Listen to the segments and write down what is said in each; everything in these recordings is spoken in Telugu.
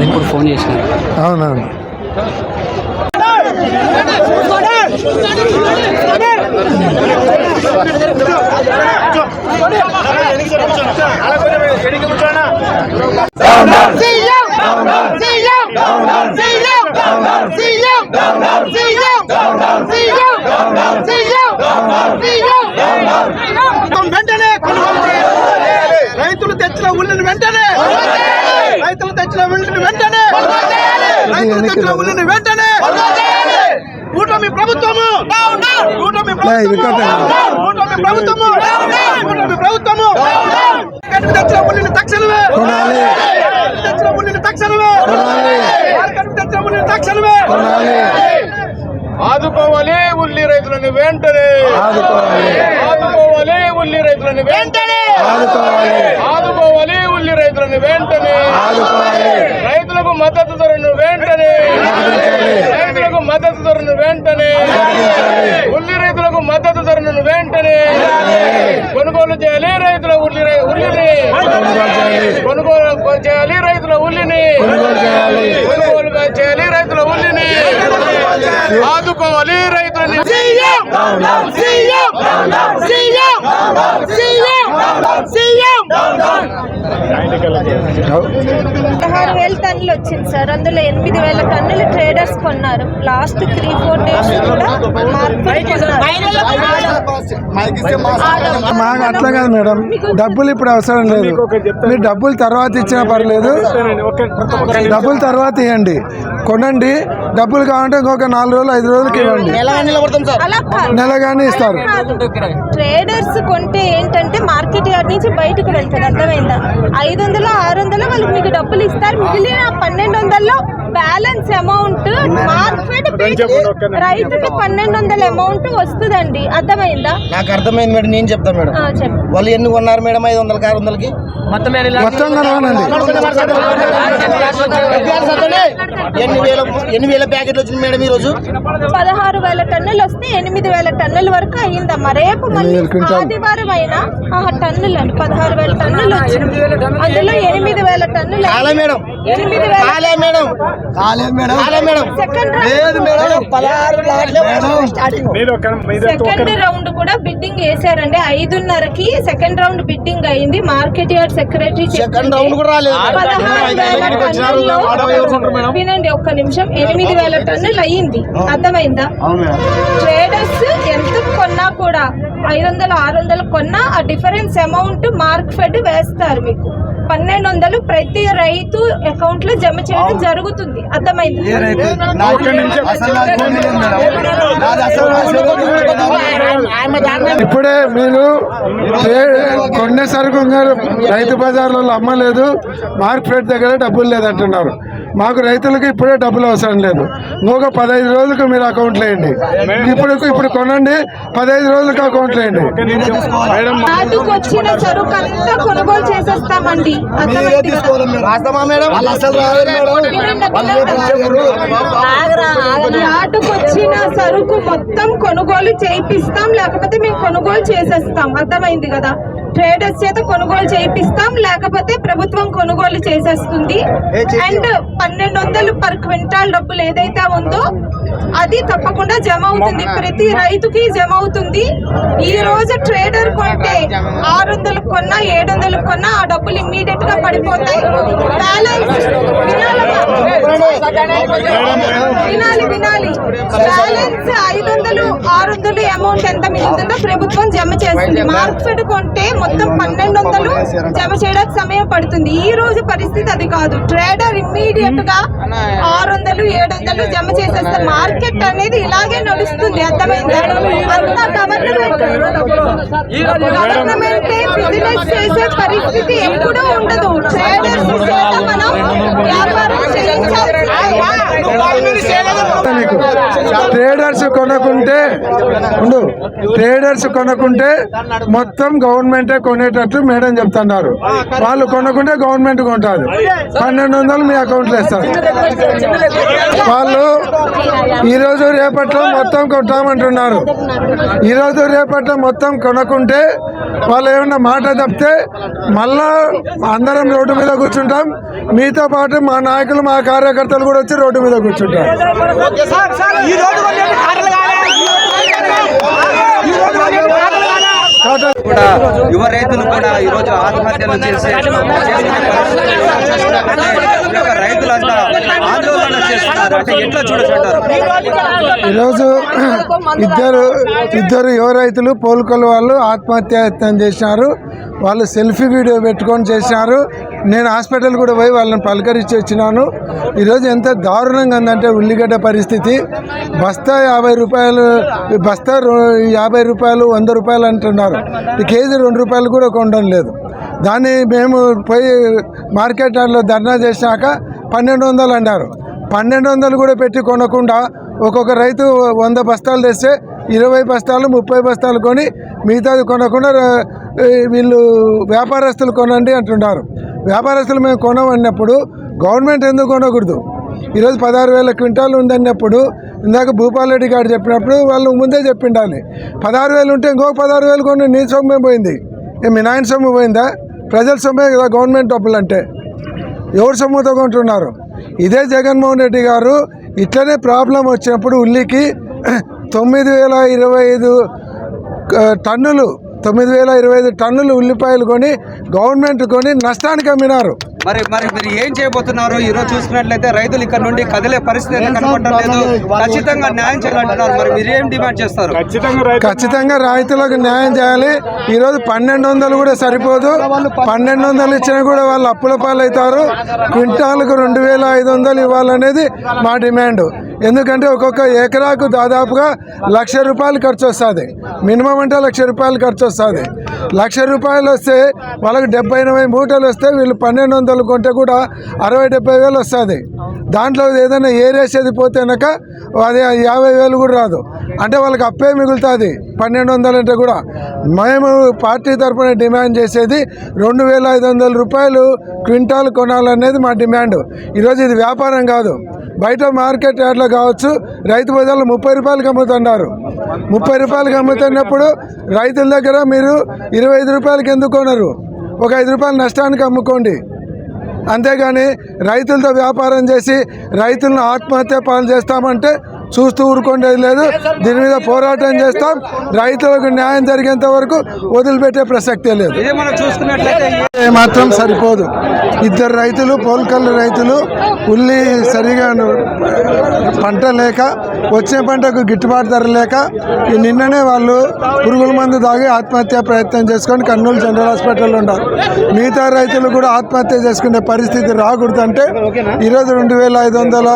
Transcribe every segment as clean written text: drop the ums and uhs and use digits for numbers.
ఇప్పుడు ఫోన్ చేసిన. అవునవును. వెంటనే రైతులు తెచ్చిన ఉల్లిని వెంటనే రైతులు తెచ్చిన ఉల్లిని వెంటనే రైతులు తెచ్చిన ఉల్లిని వెంటనే కూటమి ప్రభుత్వము కూటమి ప్రభుత్వము తెచ్చిన ఉల్లిని తక్షణమే తెచ్చిన ఉల్లిని తక్షణమే తెచ్చిన ఉల్లిని తక్షణమే ఆదుకోవాలి ఉల్లి రైతులను వెంటనే ఆదుకోవాలి ఉల్లి రైతులను వెంటనే ఆదుకోవాలి ఉల్లి రైతులను వెంటనే రైతులకు మద్దతు ధరను వెంటనే రైతులకు మద్దతు ధరను వెంటనే ఉల్లి రైతులకు మద్దతు ధరను వెంటనే కొనుగోలు చేయాలి రైతుల ఉల్లిని కొనుగోలు చేయాలి రైతుల ఉల్లిని కొనుగోలు చేయాలి రైతుల ఉల్లిని ఆదుకోవాలి రైతులని. 16,000 టన్నులు వచ్చింది సార్. అందులో 8,000 టన్నులు ట్రేడర్స్ కొన్నారు. లాస్ట్ 3-4 డేస్ కూడా మాకు అట్లా కాదు మేడం, డబ్బులు ఇప్పుడు అవసరం లేదు. మీరు డబ్బులు తర్వాత ఇచ్చినా పర్లేదు, డబ్బులు తర్వాత ఇవ్వండి, కొనండి. డబ్బులు కావాలంటే ఇంకొక 4 రోజులు 5 రోజులకి ఇవ్వండి, నెలగానే ఇస్తారు. ట్రేడర్స్ కొంటే ఏంటంటే మార్కెట్ యార్డ్ నుంచి బయటకు వెళ్తారు, అర్థమైందా? 500-600 వాళ్ళకి మీకు డబ్బులు ఇస్తారు. మిగిలిన 1200లో బ్యాలెన్స్ అమౌంట్ మార్కెట్ రైతుకి 1200 అమౌంట్ వస్తుందండి, అర్థమైందా? నాకు అర్థమైంది మేడం, నేను చెప్తాను మేడం. వాళ్ళు ఎన్ని కొన్నారు మేడం? 500కి 600కి మొత్తం 8,000 ప్యాకెట్లు వచ్చింది మేడం. ఈ రోజు 16,000 టన్నులు వస్తే 8,000 టన్నుల వరకు అయ్యిందమ్మా. రేపు మళ్ళీ ఆదివారం అయినా టన్నులు అండి 16,000 టన్నులు వచ్చింది. అందులో 8,000 టన్నులు సెకండ్ రౌండ్ కూడా బిడ్డింగ్ వేసారండి. 5:30కి సెకండ్ రౌండ్ బిడ్డింగ్ అయింది. మార్కెట్ యార్డ్ సెక్రటరీ వినండి ఒక్క నిమిషం, 8,000 టన్నులు అయ్యింది, అర్థమైందా? ట్రేడర్స్ ఎంత కొన్నా కూడా 500-600 కొన్నా ఆ డిఫరెన్స్ అమౌంట్ మార్కెట్ వేస్తారు. మీకు 1,200 ప్రతి రైతు అకౌంట్ లో జమ చేయడం జరుగుతుంది, అర్థమైంది? ఇప్పుడే మీరు కొన్న సరుకు రైతు బజార్లలో అమ్మలేదు, మార్కెట్ దగ్గర డబ్బులు లేదంటున్నారు. మాకు రైతులకు ఇప్పుడే డబ్బులు అవసరం లేదు, ఇంకొక 15 రోజులకు మీరు అకౌంట్ వేయండి. ఇప్పుడు కొనండి, 15 రోజులకు అకౌంట్ వేయండి. నాటుకు వచ్చిన సరుకు అంతా కొనుగోలు చేసేస్తామండి, నాటుకు వచ్చిన సరుకు మొత్తం కొనుగోలు చేయిస్తాం, లేకపోతే మేము కొనుగోలు చేసేస్తాం, అర్థమైంది కదా? ట్రేడర్స్ చేత కొనుగోలు చేయిస్తాం, లేకపోతే ప్రభుత్వం కొనుగోలు చేసేస్తుంది. అండ్ 1,200 పర్ క్వింటాల్ డబ్బులు ఏదైతే ఉందో అది తప్పకుండా జమ అవుతుంది, ప్రతి రైతుకి జమ అవుతుంది. ఈ రోజు ట్రేడర్ కొంటే 600 కొన్నా 700 కొన్నా ఆ డబ్బులు ఇమ్మీడియట్ గా పడిపోతాయి. బ్యాలెన్స్ వినాలి బ్యాలెన్స్ 500-600 అమౌంట్ ఎంత మిగులుతుందో ప్రభుత్వం జమ చేస్తుంది. మార్కెట్ కొంటే మొత్తం 1,200 జమ చేయడానికి సమయం పడుతుంది. ఈ రోజు పరిస్థితి అది కాదు. ట్రేడర్ ఇమ్మీడియట్ గా 600-700 జమ చేసేస్తారు. మార్కెట్ అనేది ఇలాగే నడుస్తుంది, అర్థమైంది? అంతా గవర్నమెంట్ బిజినెస్ చేసే పరిస్థితి ఎప్పుడూ ఉండదు. ట్రేడర్స్ చేత మనం వ్యాపారం చేయించాలి. ట్రేడర్స్ కొనుక్కుంటే మొత్తం గవర్నమెంటే కొనేటట్లు మేడం చెప్తున్నారు. వాళ్ళు కొనుక్కుంటే గవర్నమెంట్ కొంటారు. 1200 మీ అకౌంట్లో ఇస్తారు. వాళ్ళు ఈరోజు రేపట్లో మొత్తం కొంటామంటున్నారు. ఈరోజు రేపట్లో మొత్తం కొనుక్కుంటే వాళ్ళు ఏమన్నా మాట తప్పితే మళ్ళా అందరం రోడ్డు మీద కూర్చుంటాం. మీతో పాటు మా నాయకులు మా కార్యకర్తలు కూడా వచ్చి రోడ్డు మీద కూర్చుంటారు. కూడా యువ రైతులు కూడా ఈరోజు ఆత్మహత్యలు చేసే రైతులంతా ఆందోళన చేస్తున్నారు. అంటే ఎట్లా చూడొచ్చుంటారు? ఈరోజు ఇద్దరు యువ రైతులు పోల్కొల్లు వాళ్ళు ఆత్మహత్యం చేసినారు. వాళ్ళు సెల్ఫీ వీడియో పెట్టుకొని చేసినారు. నేను హాస్పిటల్ కూడా పోయి వాళ్ళని పలకరించి వచ్చినాను. ఈరోజు ఎంత దారుణంగా ఉందంటే ఉల్లిగడ్డ పరిస్థితి బస్తా 50 రూపాయలు, బస్తా 50 రూపాయలు 100 రూపాయలు అంటున్నారు. ఈ కేజీ 2 రూపాయలు కూడా కొనడం లేదు. దాన్ని మేము పోయి మార్కెట్ యార్డ్లో ధర్నా చేసినాక 1200 అన్నారు. 1200 కూడా పెట్టి కొనకుండా ఒక్కొక్క రైతు 100 బస్తాలు తెస్తే 20 బస్తాలు 30 బస్తాలు కొని మిగతాది కొనకుండా వీళ్ళు వ్యాపారస్తులు కొనండి అంటున్నారు. వ్యాపారస్తులు మేము కొనమన్నప్పుడు గవర్నమెంట్ ఎందుకు కొనకూడదు? ఈరోజు 16,000 క్వింటాలు ఉందన్నప్పుడు ఇందాక భూపాలరెడ్డి గారు చెప్పినప్పుడు వాళ్ళు ముందే చెప్పిండాలి. 16,000 ఉంటే ఇంకొక 16,000 కొని నీ సొమ్మే పోయింది. మీ నాయన సొమ్ము పోయిందా? ప్రజల సొమ్మే కదా గవర్నమెంట్ డబ్బులు అంటే. ఎవరు సొమ్ముతో కొంటున్నారు? ఇదే జగన్మోహన్ రెడ్డి గారు ఇట్లనే ప్రాబ్లం వచ్చినప్పుడు ఉల్లికి 9,025 టన్నులు 9,025 టన్నులు ఉల్లిపాయలు కొని గవర్నమెంట్ కొని నష్టానికి అమ్మినారు. మరి మీరు ఏం చేయబోతున్నారు? ఈరోజు చూసుకున్నట్లయితే రైతులు ఇక్కడ నుండి కదిలే పరిస్థితి కనపడలేదు. ఖచ్చితంగా న్యాయం చేయాలంటున్నారు. మరి మీరు ఏం డిమాండ్ చేస్తారు? ఖచ్చితంగా రైతులకు న్యాయం చేయాలి. ఈరోజు 1200 కూడా సరిపోదు. 1200 ఇచ్చినా కూడా వాళ్ళు అప్పుల పాలవుతారు. క్వింటాలకు 2,500 ఇవ్వాలనేది మా డిమాండ్. ఎందుకంటే ఒక్కొక్క ఎకరాకు దాదాపుగా 1,00,000 రూపాయలు ఖర్చు వస్తుంది. మినిమం అంటే 1,00,000 రూపాయలు ఖర్చు వస్తుంది. 1,00,000 రూపాయలు వస్తే వాళ్ళకి 70-80 మూటలు వస్తే వీళ్ళు 1200 కొంటే కూడా 60-70 వేలు వస్తుంది. దాంట్లో ఏదైనా ఏరేసేది పోతే కనుక అది 50,000 కూడా రాదు. అంటే వాళ్ళకి అప్పే మిగులుతుంది 1200 అంటే కూడా. మేము పార్టీ తరఫున డిమాండ్ చేసేది 2,500 రూపాయలు క్వింటాల్ కొనాలనేది మా డిమాండ్. ఈరోజు ఇది వ్యాపారం కాదు. బయట మార్కెట్ యార్డ్లో కావచ్చు రైతు బజార్లో 30 రూపాయలకి అమ్ముతున్నారు. 30 రూపాయలకి అమ్ముతున్నప్పుడు రైతుల దగ్గర మీరు 25 రూపాయలకి ఎందుకు కొనరు? ఒక 5 రూపాయలు నష్టానికి అమ్ముకోండి. అంతేగాని రైతులతో వ్యాపారం చేసి రైతులను ఆత్మహత్య పాలు చేస్తామంటే చూస్తూ ఊరుకోండేది లేదు. దీని మీద పోరాటం చేస్తాం. రైతులకు న్యాయం జరిగేంత వరకు వదిలిపెట్టే ప్రసక్తే లేదు. మాత్రం సరిపోదు. ఇద్దరు రైతులు పోల్కల్లు రైతులు ఉల్లి సరిగా పంట లేక వచ్చే పంటకు గిట్టుబాటు ధర లేక నిన్ననే వాళ్ళు పురుగుల మందు తాగి ఆత్మహత్య ప్రయత్నం చేసుకొని కర్నూలు జనరల్ హాస్పిటల్లో ఉన్నారు. మిగతా రైతులు కూడా ఆత్మహత్య చేసుకునే పరిస్థితి రాకూడదంటే ఈరోజు 2,500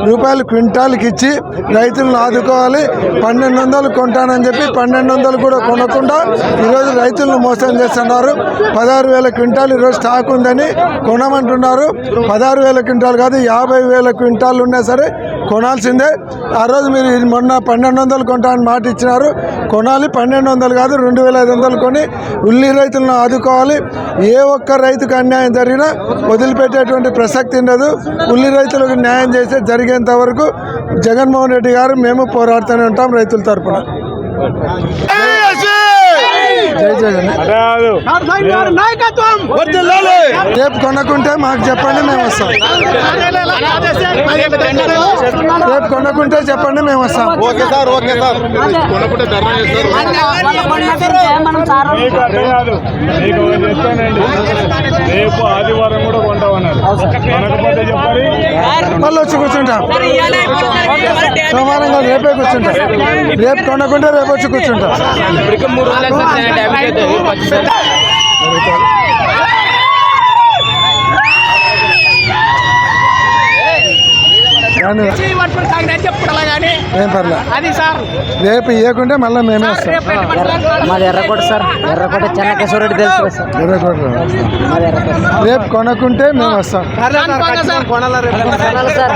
రూపాయలు క్వింటాల్కి ఇచ్చి రైతులను ఆదుకోవాలి. 1200 కొంటానని చెప్పి 1200 కూడా కొనకుండా ఈరోజు రైతులను మోసం చేస్తున్నారు. 16,000 క్వింటాలు ఈరోజు స్టాక్ ఉందని కొనమంటున్నారు. 16,000 క్వింటాలు కాదు 50,000 క్వింటాలు ఉన్నా సరే కొనాల్సిందే. ఆ రోజు మీరు మొన్న 1200 కొంటానని మాట ఇచ్చినారు. కొనాలి. 1200 కాదు 2,500 కొని ఉల్లి రైతులను ఆదుకోవాలి. ఏ ఒక్క రైతుకు అన్యాయం జరిగినా వదిలిపెట్టేటువంటి ప్రసక్తి ఉండదు. ఉల్లి రైతులకు న్యాయం చేసే జరిగేంత వరకు జగన్మోహన్ రెడ్డి గారు మేము పోరాడుతూనే ఉంటాం రైతుల తరఫున. రేపు కొనకుంటే మాకు చెప్పండి, మేము వస్తాం. రేపు కొనకుంటే చెప్పండి, మేము వస్తాం. రేపు ఆదివారం కూడా కొంటామన్నారు. మళ్ళీ వచ్చి కూర్చుంటాం. సోమవారం కాదు రేపే కూర్చుంటాం. రేపు కొనకుంటే రేపు వచ్చి కూర్చుంటాం. తాగినా చెప్పుకోవాలా కానీ ఏం పర్లే. అది సార్ రేపు ఇవ్వకుంటే మళ్ళీ మేమే వస్తాం. రేపు పెట్టమని సార్. మాది ఎర్రకోట సార్, ఎర్రకోట చెన్నకేశ్వర రెడ్డి తెలుసు కదా సార్, ఎర్రకోట. మాది ఎర్రకోట. రేపు కొనుక్కుంటే మేము వస్తాం. కన్ఫామ్గా సార్. కొనాలి సార్.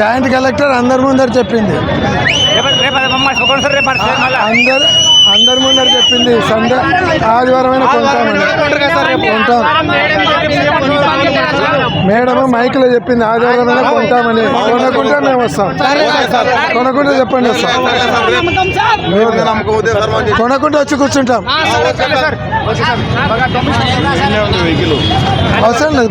జాయింట్ కలెక్టర్ అందరి ముందర చెప్పింది, అందరి ముందర చెప్పింది సండే ఆదివారం కొంటామని. కొంటాం. మేడం మైక్లో చెప్పింది ఆదివారం కొంటామని. కొనుక్కుంటే మేము వస్తాం. కొనుక్కుంటే చెప్పండి వస్తాం. కొనుక్కుంటే వచ్చి కూర్చుంటాం. అవసరం లేదు.